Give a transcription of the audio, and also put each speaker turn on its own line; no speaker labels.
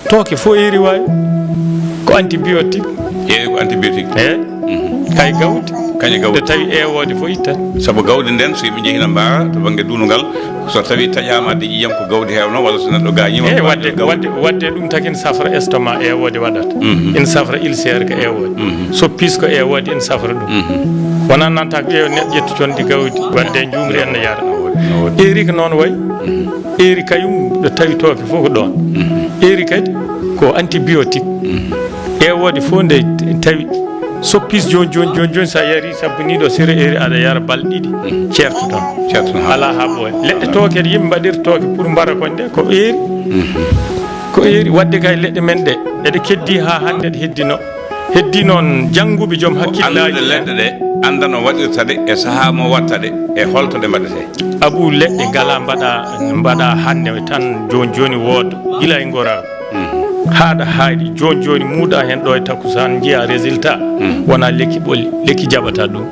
tooke fo eri wawi ko antibiotique
eri ko antibiotique
kay gawdi
kaña gawdi
nde tawi ewode fo ittat
sabu gawdi nden so yimɓe jeehina mbaara to banggue duunugal so tawi taƴama de yiyam ko gawdi hewno walla so neɗɗo gañima
wadde ɗum taki ene safra estomac ewode waɗata ene safra ulcére ko ewode so pis ko ewode ene safra ɗum wona nanta ko ƴeewa neɗɗo ƴetti conde gawdi wadde jumri en no yara eri ko noon wayi eri kayum ɗo tawi tooke fof ko ɗon eri kadi ko antibiotique ewode fof nde tawi so pis joni sa yari sabbuniɗo sere eri aɗa yara balɗe ɗiɗi ceerto ton ala ha ɓooya leɗɗe tooke ɗe yimɓe mbaɗirta tooke pour mbara kon ɗe ko eri wadde kay leɗɗe men ɗe eɗe keddi ha hande ɗe heddi noon jannguɓe joom hakkillaji
leɗɗe ɗe anda no waɗirta ɗe e saaha mo watta ɗe e holto ɗe mbaɗete
abou leɗɗe gala mbaɗa hande tan joni wooda gila e gora haɗa haaɗi joni muuɗa hen ɗo e takkusan jiiya résultat wona lekki ɓolli lekki jaɓata ɗum